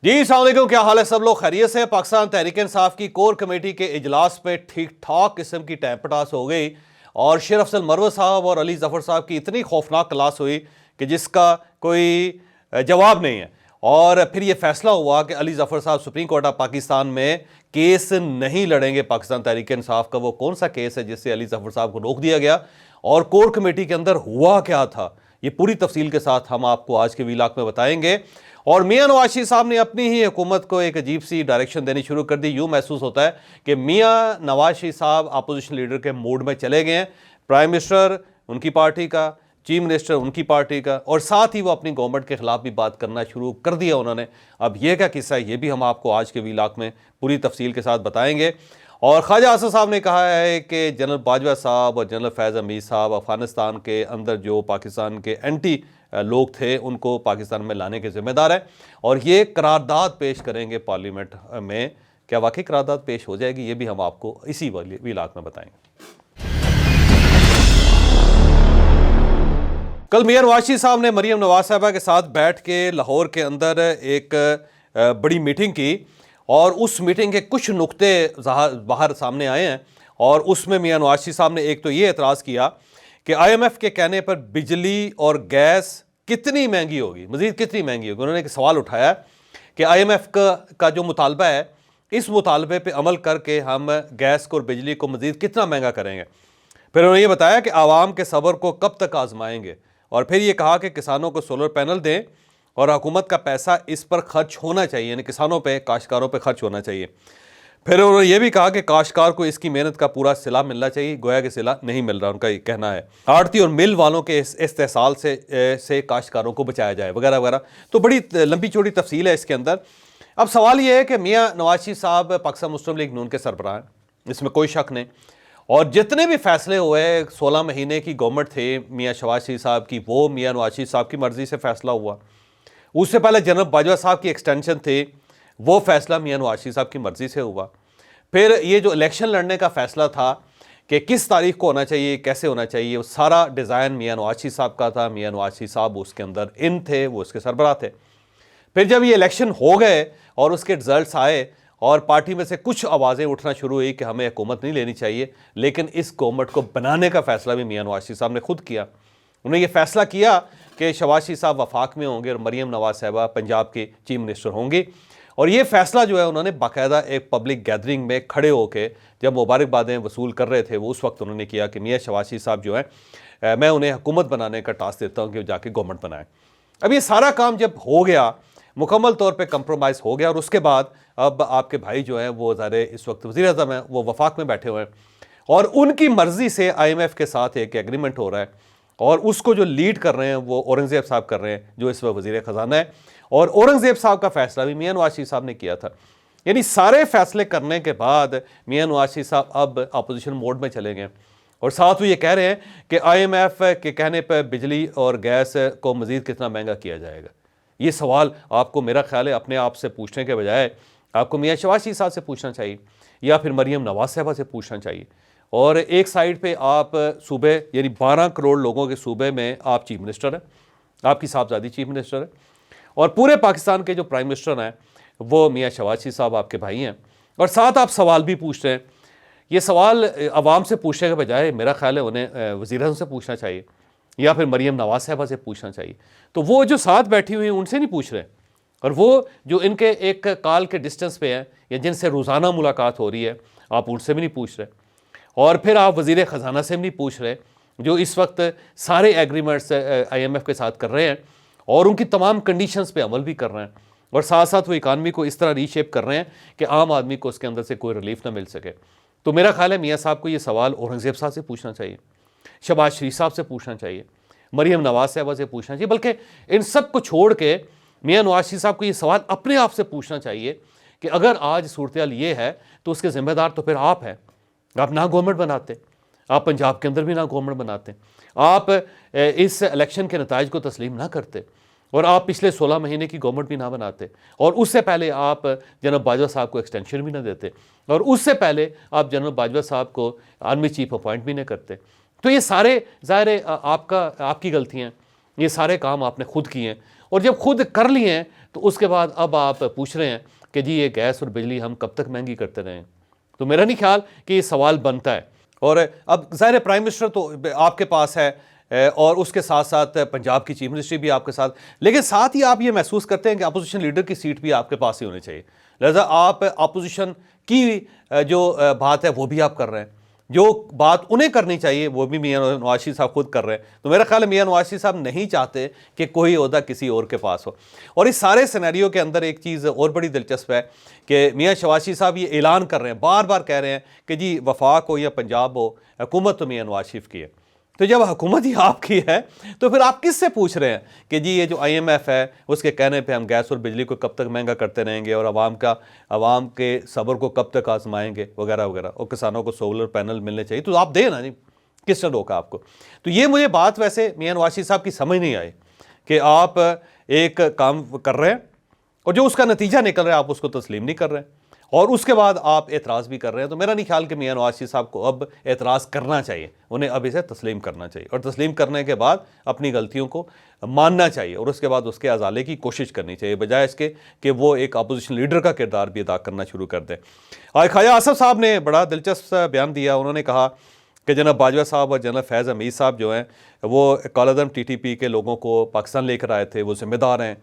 जी अस्सलाम वालेकुम, क्या हाल है सब लोग? खैरियत से? पाकिस्तान तहरीक इंसाफ की कोर कमेटी के इजलास पे ठीक ठाक किस्म की टैंपटास हो गई और शेर अफजल मरवत साहब और अली जफर साहब की इतनी खौफनाक क्लास हुई कि जिसका कोई जवाब नहीं है। और फिर यह फैसला हुआ कि अली जफर साहब सुप्रीम कोर्ट ऑफ पाकिस्तान में केस नहीं लड़ेंगे। पाकिस्तान तहरीक इंसाफ का वो कौन सा केस है जिससे अली जफर साहब को रोक दिया गया और कोर कमेटी के अंदर हुआ क्या था, ये पूरी तफसील के साथ हम आपको आज के वीलाग में बताएंगे। और मियां नवाज शरीफ साहब ने अपनी ही हुकूमत को एक अजीब सी डायरेक्शन देनी शुरू कर दी। यूं महसूस होता है कि मियां नवाज शरीफ साहब अपोजिशन लीडर के मूड में चले गए हैं। प्राइम मिनिस्टर उनकी पार्टी का, चीफ मिनिस्टर उनकी पार्टी का, और साथ ही वो अपनी गवर्नमेंट के खिलाफ भी बात करना शुरू कर दिया उन्होंने। अब यह क्या किस्सा है, ये भी हम आपको आज के वीलाग में पूरी तफसील के साथ बताएंगे। और ख्वाजा आसिफ साहब ने कहा है कि जनरल बाजवा साहब और जनरल फैज़ हमीद साहब अफगानिस्तान के अंदर जो पाकिस्तान के एंटी लोग थे उनको पाकिस्तान में लाने के जिम्मेदार है और ये करारदाद पेश करेंगे पार्लियामेंट में। क्या वाकई करारदाद पेश हो जाएगी, ये भी हम आपको इसी वीलाग में बताएंगे। कल मियां नवाज शरीफ साहब ने मरीम नवाज साहबा के साथ बैठ के लाहौर के अंदर एक बड़ी मीटिंग की और उस मीटिंग के कुछ नुक्ते बाहर सामने आए हैं। और उसमें मियां नवाज शरीफ साहब ने एक तो ये एतराज़ किया कि IMF के कहने पर बिजली और गैस कितनी महंगी होगी, मज़ीद कितनी महंगी होगी। उन्होंने एक सवाल उठाया कि IMF का जो मुतालबा है, इस मुतालबे पे अमल करके हम गैस को और बिजली को मज़ीद कितना महंगा करेंगे। फिर उन्होंने ये बताया कि आवाम के सब्र को कब तक आजमाएंगे और फिर ये कहा कि किसानों को सोलर पैनल दें और हुकूमत का पैसा इस पर खर्च होना चाहिए, यानी किसानों पे, काश्तकारों पे खर्च होना चाहिए। फिर उन्होंने ये भी कहा कि काश्तकार को इसकी मेहनत का पूरा सिला मिलना चाहिए, गोया कि सिला नहीं मिल रहा, उनका ये कहना है। आड़ती और मिल वालों के इस्तेसाल से काश्तकारों को बचाया जाए, वगैरह वगैरह। तो बड़ी लंबी चौड़ी तफसील है इसके अंदर। अब सवाल ये है कि मियां नवाज शरीफ साहब पाकिस्तान मुस्लिम लीग नून के सरबराह हैं, इसमें कोई शक नहीं। और जितने भी फैसले हुए, 16 महीने की गवर्नमेंट थे मियां शहबाज शरीफ साहब की, वो मियां नवाज शरीफ साहब की मर्जी से फैसला हुआ। उससे पहले जनरल बाजवा साहब की एक्सटेंशन थी, वो फैसला मियां नवाज शरीफ साहब की मर्जी से हुआ। फिर ये जो इलेक्शन लड़ने का फैसला था कि किस तारीख को होना चाहिए, कैसे होना चाहिए, वो सारा डिज़ाइन मियां नवाज शरीफ साहब का था। मियां नवाज शरीफ साहब उसके अंदर इन थे, वो उसके सरबराह थे। फिर जब ये इलेक्शन हो गए और उसके रिजल्ट्स आए और पार्टी में से कुछ आवाज़ें उठना शुरू हुई कि हमें हुकूमत नहीं लेनी चाहिए, लेकिन इस गवर्नमेंट को बनाने का फैसला भी मियां नवाज शरीफ साहब ने खुद किया। उन्होंने ये फैसला किया कि शहबाज शरीफ साहब वफाक में होंगे और मरीम नवाज साहबा पंजाब के चीफ मिनिस्टर होंगी। और ये फैसला जो है उन्होंने बाकायदा एक पब्लिक गैदरिंग में खड़े होकर जब मुबारकबादें वसूल कर रहे थे, वो उस वक्त उन्होंने किया कि मियां शहबाज शरीफ साहब जो हैं, मैं उन्हें हुकूमत बनाने का टास्क देता हूँ कि जाके गवर्नमेंट बनाएं। अब ये सारा काम जब हो गया, मुकम्मल तौर पे कंप्रोमाइज़ हो गया, और उसके बाद अब आपके भाई जो हैं वो ज़ाहिर इस वक्त वज़ीर आज़म हैं, वो वफाक में बैठे हुए हैं और उनकी मर्ज़ी से IMF के साथ एक एग्रीमेंट हो रहा है और उसको जो लीड कर रहे हैं वो औरंगज़ेब साहब कर रहे हैं, जो इस वक्त वज़ीर ख़जाना है। और औरंगज़ेब साहब का फैसला भी मियां नवाज शरीफ साहब ने किया था। यानी सारे फैसले करने के बाद मियां नवाज शरीफ साहब अब अपोजिशन मोड में चले गए और साथ वो ये कह रहे हैं कि IMF के कहने पर बिजली और गैस को मज़ीद कितना महंगा किया जाएगा। ये सवाल आपको, मेरा ख्याल है, अपने आप से पूछने के बजाय आपको मियां शहबाज शरीफ साहब से पूछना चाहिए या फिर मरीम नवाज साहबा से पूछना चाहिए। और एक साइड पे आप सूबे, यानी 12 करोड़ लोगों के सूबे में आप चीफ मिनिस्टर हैं, आपकी साहबजादी चीफ मिनिस्टर है, और पूरे पाकिस्तान के जो प्राइम मिनिस्टर हैं वो मियां शहबाज शरीफ साहब आपके भाई हैं, और साथ आप सवाल भी पूछ रहे हैं। ये सवाल आवाम से पूछने के बजाय मेरा ख्याल है उन्हें वज़ीर आज़म से पूछना चाहिए या फिर मरीम नवाज साहबा से पूछना चाहिए। तो वो जो साथ बैठी हुई हैं उनसे नहीं पूछ रहे, और वो जो इनके एक कॉल के डिस्टेंस पे हैं या जिनसे रोज़ाना मुलाकात हो रही है, आप उनसे भी नहीं पूछ रहे। और फिर आप वज़ीर ख़जाना से भी नहीं पूछ रहे, जो इस वक्त सारे एग्रीमेंट्स IMF के साथ कर रहे हैं और उनकी तमाम कंडीशंस पे अमल भी कर रहे हैं, और साथ साथ वो इकानमी को इस तरह रीशेप कर रहे हैं कि आम आदमी को उसके अंदर से कोई रिलीफ ना मिल सके। तो मेरा ख्याल है मियां साहब को ये सवाल औरंगज़ेब साहब से पूछना चाहिए, शहबाज शरीफ साहब से पूछना चाहिए, मरीम नवाज साहबा से पूछना चाहिए, बल्कि इन सब को छोड़ के मियां नवाज शरीफ साहब को ये सवाल अपने आप से पूछना चाहिए कि अगर आज सूरत ये है तो उसके ज़िम्मेदार तो फिर आप हैं। आप ना गवर्नमेंट बनाते, आप पंजाब के अंदर भी ना गवर्नमेंट बनाते, आप इस इलेक्शन के नताइज को तस्लीम ना करते, और आप पिछले 16 महीने की गवर्नमेंट भी ना बनाते, और उससे पहले आप जनरल बाजवा साहब को एक्सटेंशन भी ना देते, और उससे पहले आप जनरल बाजवा साहब को आर्मी चीफ अपॉइंट भी नहीं करते। तो ये सारे ज़ाहिर आपकी गलतियाँ, ये सारे काम आपने खुद किए हैं और जब खुद कर लिए हैं तो उसके बाद अब आप पूछ रहे हैं कि जी ये गैस और बिजली हम कब तक महंगी करते रहें। तो मेरा नहीं ख्याल कि ये सवाल बनता है। और अब ज़ाहिर प्राइम मिनिस्टर तो आपके पास है और उसके साथ साथ पंजाब की चीफ मिनिस्ट्री भी आपके साथ, लेकिन साथ ही आप ये महसूस करते हैं कि अपोजिशन लीडर की सीट भी आपके पास ही होनी चाहिए। लिहाजा आप अपोजिशन की जो बात है वो भी आप कर रहे हैं, जो बात उन्हें करनी चाहिए वो भी मियां नवाज शरीफ साहब खुद कर रहे हैं। तो मेरा ख्याल है मियां नवाज शरीफ साहब नहीं चाहते कि कोई ओहदा किसी और के पास हो। और इस सारे सिनेरियो के अंदर एक चीज़ और बड़ी दिलचस्प है कि मियां शहबाज शरीफ साहब ये ऐलान कर रहे हैं, बार बार कह रहे हैं कि जी वफाक हो या पंजाब हो, हुकूमत तो मियां नवाज शरीफ की है। तो जब हुकूमत ही आपकी है तो फिर आप किससे पूछ रहे हैं कि जी ये जो IMF है उसके कहने पे हम गैस और बिजली को कब तक महंगा करते रहेंगे और आवाम के सब्र को कब तक आजमाएंगे वगैरह वगैरह, और किसानों को सोलर पैनल मिलने चाहिए तो आप दें ना जी, किसने रोका आपको। तो ये मुझे बात वैसे मियां नवाज शरीफ साहब की समझ नहीं आई कि आप एक काम कर रहे हैं और जो उसका नतीजा निकल रहा है आप उसको तस्लीम नहीं कर रहे हैं और उसके बाद आप एतराज़ भी कर रहे हैं। तो मेरा नहीं ख्याल कि मियां नवाज शरीफ साहब को अब एतराज़ करना चाहिए, उन्हें अब इसे तस्लीम करना चाहिए और तस्लीम करने के बाद अपनी गलतियों को मानना चाहिए और उसके बाद उसके अजाले की कोशिश करनी चाहिए, बजाय इसके कि वो एक अपोजिशन लीडर का किरदार भी अदा करना शुरू कर दें। आज ख्वाजा आसिफ साहब ने बड़ा दिलचस्प बयान दिया। उन्होंने कहा कि जनाब बाजवा साहब और जनाब फैज़ हमीद साहब जो हैं वो कालादम TTP के लोगों को पाकिस्तान लेकर आए थे, वो जिम्मेदार हैं।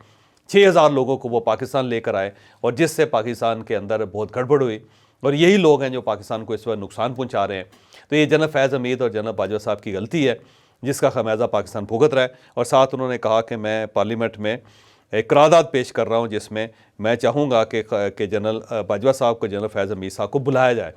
6000 लोगों को वो पाकिस्तान लेकर आए और जिससे पाकिस्तान के अंदर बहुत गड़बड़ हुई और यही लोग हैं जो पाकिस्तान को इस वक्त नुकसान पहुंचा रहे हैं। तो ये जनाब फैज़ हमीद और जनाब बाजवा साहब की गलती है जिसका खमियाजा पाकिस्तान भुगत रहा है। और साथ उन्होंने कहा कि मैं पार्लियामेंट में एक करारदाद पेश कर रहा हूँ जिसमें मैं चाहूँगा कि जनरल बाजवा साहब को जनाब फैज़ हमीद साहब को बुलाया जाए,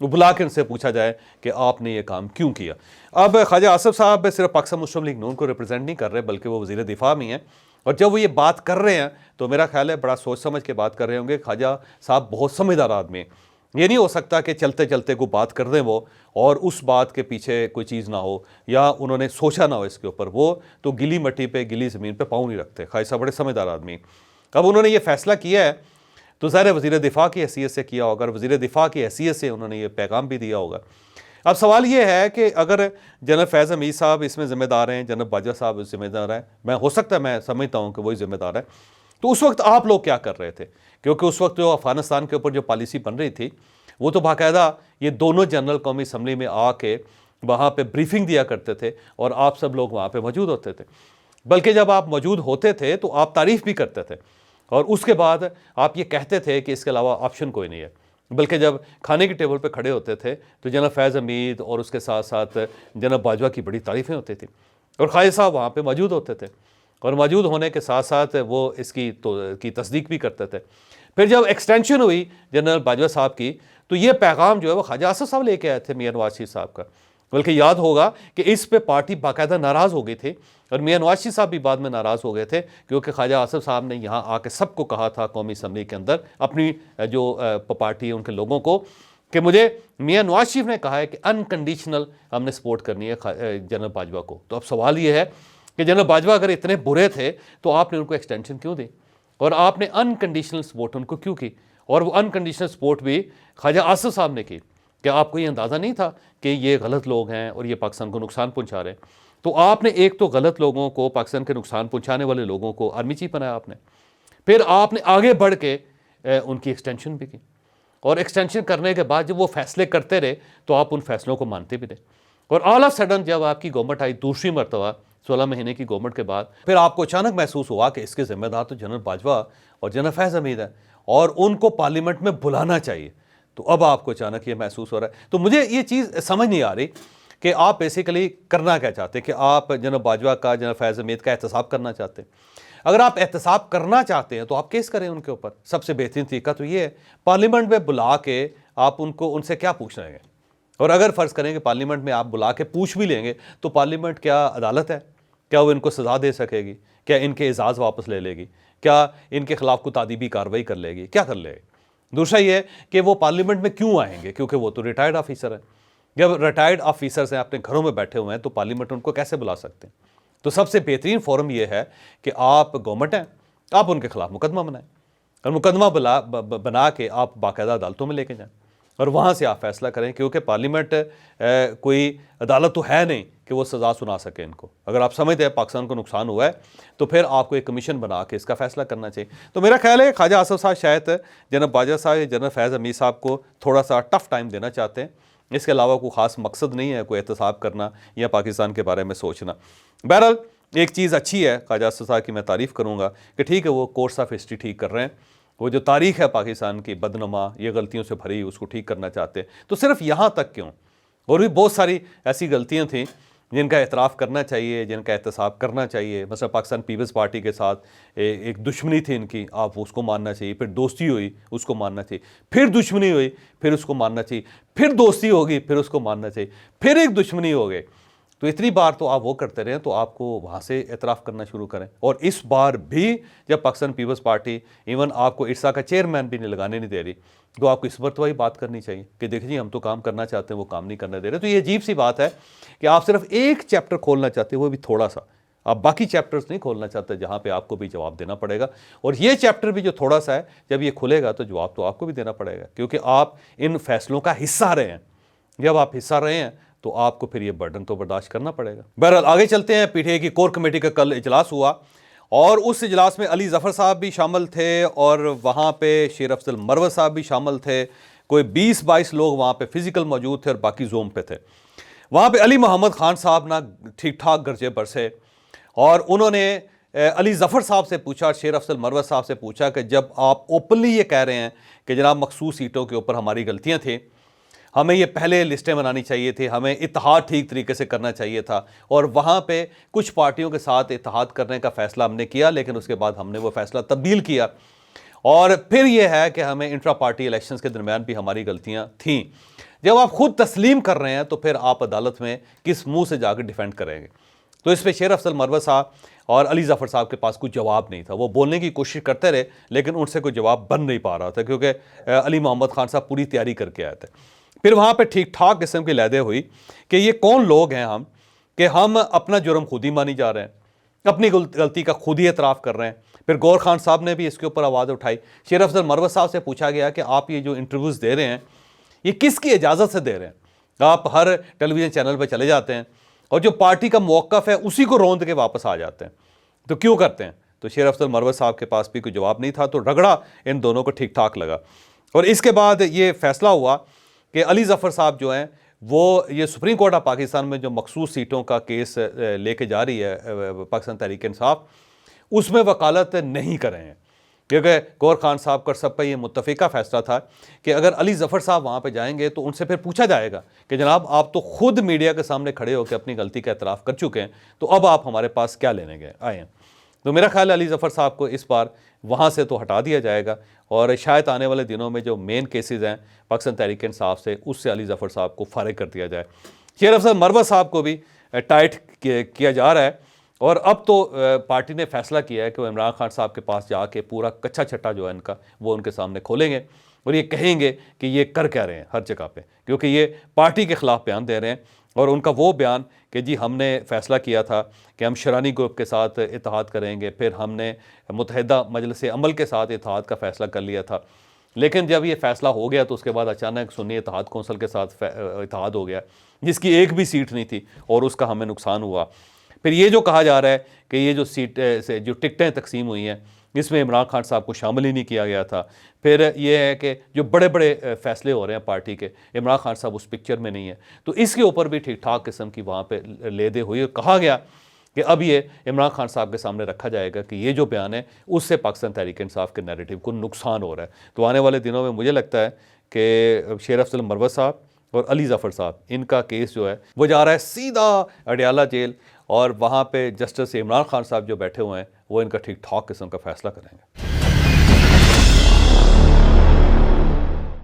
वो बुला के उनसे पूछा जाए कि आपने ये काम क्यों किया। अब ख्वाजा आसिफ साहब सिर्फ पाकिस्तान मुस्लिम लीग नून को रिप्रेजेंट नहीं कर रहे बल्कि वो वज़ीर दिफा भी हैं और जब वो ये बात कर रहे हैं तो मेरा ख्याल है बड़ा सोच समझ के बात कर रहे होंगे। ख्वाजा साहब बहुत समझदार आदमी हैं। ये नहीं हो सकता कि चलते चलते को बात कर दें वो और उस बात के पीछे कोई चीज़ ना हो या उन्होंने सोचा ना हो इसके ऊपर। वो तो गिली मट्टी पे गिली ज़मीन पे पाँव नहीं रखते। ख्वाजा साहब बड़े समझदार आदमी। अब उन्होंने ये फैसला किया है तो ज़ाहिर वज़ीर दिफा की हैसियत से किया होगा और वज़ीर दिफा की हैसियत से उन्होंने ये पैगाम भी दिया होगा। अब सवाल ये है कि अगर जनरल फैज़ हमीद साहब इसमें ज़िम्मेदार हैं, जनरल बाजवा साहब ज़िम्मेदार हैं, मैं हो सकता है मैं समझता हूँ कि वही ज़िम्मेदार है, तो उस वक्त आप लोग क्या कर रहे थे? क्योंकि उस वक्त जो अफ़गानिस्तान के ऊपर जो पॉलिसी बन रही थी वो तो बाकायदा ये दोनों जनरल कौमी असम्बली में आके वहाँ पर ब्रीफिंग दिया करते थे और आप सब लोग वहाँ पर मौजूद होते थे। बल्कि जब आप मौजूद होते थे तो आप तारीफ़ भी करते थे और उसके बाद आप ये कहते थे कि इसके अलावा ऑप्शन कोई नहीं है। बल्कि जब खाने की टेबल पे खड़े होते थे तो जनाब फैज़ हमीद और उसके साथ साथ जनाब बाजवा की बड़ी तारीफ़ें होती थी और ख्वाजा साहब वहाँ पे मौजूद होते थे और मौजूद होने के साथ साथ वो इसकी की तस्दीक भी करते थे। फिर जब एक्सटेंशन हुई जनरल बाजवा साहब की तो ये पैगाम जो है वो ख्वाजा आसिफ साहब लेके आए थे मियां नवाज शरीफ साहब का। बल्कि याद होगा कि इस पे पार्टी बाकायदा नाराज़ हो गई थी और मियां नवाज शरीफ साहब भी बाद में नाराज़ हो गए थे क्योंकि ख्वाजा आसिफ साहब ने यहाँ आके सबको कहा था कौमी असम्बली के अंदर अपनी जो पार्टी है उनके लोगों को कि मुझे मियां नवाज शरीफ ने कहा है कि अनकंडीशनल हमने सपोर्ट करनी है जनरल बाजवा को। तो अब सवाल ये है कि जनरल बाजवा अगर इतने बुरे थे तो आपने उनको एक्सटेंशन क्यों दी और आपने अनकंडीशनल सपोर्ट उनको क्यों की? और वो अनकंडीशनल सपोर्ट भी ख्वाजा आसिफ साहब ने की। क्या आपको ये अंदाज़ा नहीं था कि ये गलत लोग हैं और ये पाकिस्तान को नुकसान पहुंचा रहे हैं? तो आपने एक तो गलत लोगों को, पाकिस्तान के नुकसान पहुंचाने वाले लोगों को आर्मी चीफ बनाया आपने, फिर आपने आगे बढ़ के उनकी एक्सटेंशन भी की और एक्सटेंशन करने के बाद जब वो फैसले करते रहे तो आप उन फैसलों को मानते भी रहे और ऑल ऑफ सडन जब आपकी गवर्नमेंट आई दूसरी मरतबा 16 महीने की गवर्नमेंट के बाद फिर आपको अचानक महसूस हुआ कि इसके जिम्मेदार तो जनरल बाजवा और जनरल फैज़ हमीद है और उनको पार्लियामेंट में बुलाना चाहिए। तो अब आपको अचानक ये महसूस हो रहा है। तो मुझे ये चीज़ समझ नहीं आ रही कि आप बेसिकली करना क्या चाहते हैं कि आप जनरल बाजवा का, जनरल फैज़ हमीद का एहतसाब करना चाहते हैं। अगर आप एहतसाब करना चाहते हैं तो आप केस करें उनके ऊपर। सबसे बेहतरीन तरीका तो ये है पार्लियामेंट में बुला के आप उनसे क्या पूछ रहे हैं। और अगर फ़र्ज़ करें कि पार्लियामेंट में आप बुला के पूछ भी लेंगे तो पार्लियामेंट क्या अदालत है? क्या वो इनको सज़ा दे सकेगी? क्या इनके एजाज़ वापस ले लेगी? क्या इनके खिलाफ कोई तादीबी कार्रवाई कर लेगी? क्या कर लेगी? दूसरा ये है कि वो पार्लियामेंट में क्यों आएंगे? क्योंकि वो तो रिटायर्ड ऑफिसर हैं। जब रिटायर्ड ऑफिसर्स हैं अपने घरों में बैठे हुए हैं तो पार्लियामेंट उनको कैसे बुला सकते हैं? तो सबसे बेहतरीन फोरम ये है कि आप गवर्नमेंट हैं, आप उनके खिलाफ मुकदमा बनाएं और मुकदमा बना के आप बाकायदा अदालतों में लेके जाएं और वहाँ से आप फैसला करें, क्योंकि पार्लियामेंट कोई अदालत तो है नहीं कि वो सज़ा सुना सके इनको। अगर आप समझते हैं पाकिस्तान को नुकसान हुआ है तो फिर आपको एक कमीशन बना के इसका फैसला करना चाहिए। तो मेरा ख्याल है ख्वाजा आसिफ साहब शायद जनरल बाजवा साहब या जनरल फैज़ हमीद साहब को थोड़ा सा टफ टाइम देना चाहते हैं। इसके अलावा कोई ख़ास मकसद नहीं है कोई एहतसाब करना या पाकिस्तान के बारे में सोचना। बहरहाल एक चीज़ अच्छी है ख्वाजा आसिफ साहब की, मैं तारीफ़ करूँगा कि ठीक है वो कोर्स ऑफ हिस्ट्री ठीक कर रहे हैं। वो जो तारीख़ है पाकिस्तान की बदनुमा, ये गलतियों से भरी, उसको ठीक करना चाहते हैं। तो सिर्फ यहाँ तक क्यों, और भी बहुत सारी ऐसी गलतियाँ थी जिनका एतराफ़ करना चाहिए, जिनका एहतसाब करना चाहिए। मतलब पाकिस्तान पीपल्स पार्टी के साथ एक दुश्मनी थी इनकी, आप उसको मानना चाहिए। फिर दोस्ती हुई, उसको मानना चाहिए। फिर दुश्मनी हुई, फिर उसको मानना चाहिए। फिर दोस्ती होगी, फिर उसको मानना चाहिए। फिर एक दुश्मनी हो गई। तो इतनी बार तो आप वो करते रहें तो आपको वहाँ से एतराफ़ करना शुरू करें। और इस बार भी जब पाकिस्तान पीपल्स पार्टी इवन आपको इरसा का चेयरमैन भी नहीं लगाने नहीं दे रही, तो आपको इस पर तो वही बात करनी चाहिए कि देखिए जी हम तो काम करना चाहते हैं, वो काम नहीं करने दे रहे। तो ये अजीब सी बात है कि आप सिर्फ एक चैप्टर खोलना चाहते हैं, वो भी थोड़ा सा, आप बाकी चैप्टर्स नहीं खोलना चाहते जहाँ पे आपको भी जवाब देना पड़ेगा। और ये चैप्टर भी जो थोड़ा सा है, जब ये खुलेगा तो जवाब तो आपको भी देना पड़ेगा, क्योंकि आप इन फैसलों का हिस्सा रहे हैं। जब आप हिस्सा रहे हैं तो आपको फिर ये बर्डन तो बर्दाश्त करना पड़ेगा। बहरहाल आगे चलते हैं। पीटीआई की कोर कमेटी का कल इजलास हुआ और उस इजलास में अली ज़फ़र साहब भी शामिल थे और वहाँ पे शेर अफजल मरवत साहब भी शामिल थे। कोई 20-22 लोग वहाँ पे फिजिकल मौजूद थे और बाकी जोम पे थे। वहाँ पे अली मोहम्मद खान साहब ना ठीक ठाक गरजे बरसे और उन्होंने अली ज़फ़र साहब से पूछा, शेर अफजल मरवत साहब से पूछा कि जब आप ओपनली ये कह रहे हैं कि जनाब मखसूस सीटों के ऊपर हमारी गलतियाँ थी, हमें ये पहले लिस्टें बनानी चाहिए थी, हमें इत्तेहाद ठीक तरीके से करना चाहिए था, और वहाँ पे कुछ पार्टियों के साथ इत्तेहाद करने का फ़ैसला हमने किया, लेकिन उसके बाद हमने वो फ़ैसला तब्दील किया, और फिर ये है कि हमें इंट्रा पार्टी इलेक्शंस के दरमियान भी हमारी गलतियाँ थीं। जब आप खुद तस्लीम कर रहे हैं तो फिर आप अदालत में किस मुँह से जाकर डिफेंड करेंगे? तो इस पर शेर अफजल मरवत साहब और अली ज़फ़र साहब के पास कोई जवाब नहीं था। वो बोलने की कोशिश करते रहे लेकिन उनसे कोई जवाब बन नहीं पा रहा था, क्योंकि अली मोहम्मद खान साहब पूरी तैयारी करके आए थे। फिर वहाँ पे ठीक ठाक किस्म की लहदे हुई कि ये कौन लोग हैं हम, कि हम अपना जुर्म खुद ही मानी जा रहे हैं, अपनी गलती का खुद ही एतराफ़ कर रहे हैं। फिर गौर खान साहब ने भी इसके ऊपर आवाज़ उठाई। शेर अफजल मरवत साहब से पूछा गया कि आप ये जो इंटरव्यूज़ दे रहे हैं ये किसकी इजाज़त से दे रहे हैं? आप हर टेलीविज़न चैनल पर चले जाते हैं और जो पार्टी का मौक़िफ़ है उसी को रौंद के वापस आ जाते हैं, तो क्यों करते हैं? तो शेर अफजल मरवत साहब के पास भी कोई जवाब नहीं था, तो रगड़ा इन दोनों को ठीक ठाक लगा। और इसके बाद ये फैसला हुआ कि अली ज़फ़र साहब जो हैं वो ये सुप्रीम कोर्ट ऑफ पाकिस्तान में जो मखसूस सीटों का केस लेके जा रही है पाकिस्तान तहरीक इंसाफ, उसमें वकालत नहीं कर रहे हैं, क्योंकि गौर खान साहब का सब का ये मुत्तफ़िका फ़ैसला था कि अगर अली ज़फ़र साहब वहाँ पे जाएंगे तो उनसे फिर पूछा जाएगा कि जनाब आप तो खुद मीडिया के सामने खड़े होकर अपनी गलती का एतराफ़ कर चुके हैं, तो अब आप हमारे पास क्या लेने गए आए हैं? तो मेरा ख्याल है अली ज़फ़र साहब को इस बार वहाँ से तो हटा दिया जाएगा और शायद आने वाले दिनों में जो मेन केसेस हैं पाकिस्तान तहरीक इंसाफ से, उससे अली ज़फ़र साहब को फारिग कर दिया जाए। शेर अफजल मरवत साहब को भी टाइट किया जा रहा है और अब तो पार्टी ने फैसला किया है कि वो इमरान खान साहब के पास जाके पूरा कच्चा छट्टा जो है इनका वो उनके सामने खोलेंगे और ये कहेंगे कि ये कर क्या रहे हैं हर जगह पे, क्योंकि ये पार्टी के ख़िलाफ़ बयान दे रहे हैं। और उनका वो बयान कि जी हमने फ़ैसला किया था कि हम शरानी ग्रुप के साथ इत्तेहाद करेंगे, फिर हमने मुत्तहिदा मजलिस अमल के साथ इत्तेहाद का फ़ैसला कर लिया था, लेकिन जब ये फ़ैसला हो गया तो उसके बाद अचानक सुन्नी इत्तेहाद कौंसिल के साथ इत्तेहाद हो गया जिसकी एक भी सीट नहीं थी और उसका हमें नुकसान हुआ। फिर ये जो कहा जा रहा है कि ये जो सीट से जो टिकटें तकसीम हुई हैं इसमें इमरान खान साहब को शामिल ही नहीं किया गया था। फिर ये है कि जो बड़े बड़े फैसले हो रहे हैं पार्टी के, इमरान खान साहब उस पिक्चर में नहीं है, तो इसके ऊपर भी ठीक ठाक किस्म की वहाँ पे लेदे हुई और कहा गया कि अब ये इमरान खान साहब के सामने रखा जाएगा कि ये जो बयान है उससे पाकिस्तान तहरीक इंसाफ के नैरेटिव को नुकसान हो रहा है। तो आने वाले दिनों में मुझे लगता है कि शेर अफजल मरवत साहब और अली ज़फ़र साहब इनका केस जो है वो जा रहा है सीधा अडयाला जेल और वहाँ पे जस्टिस इमरान खान साहब जो बैठे हुए हैं वो इनका ठीक ठाक किस्म का फ़ैसला करेंगे।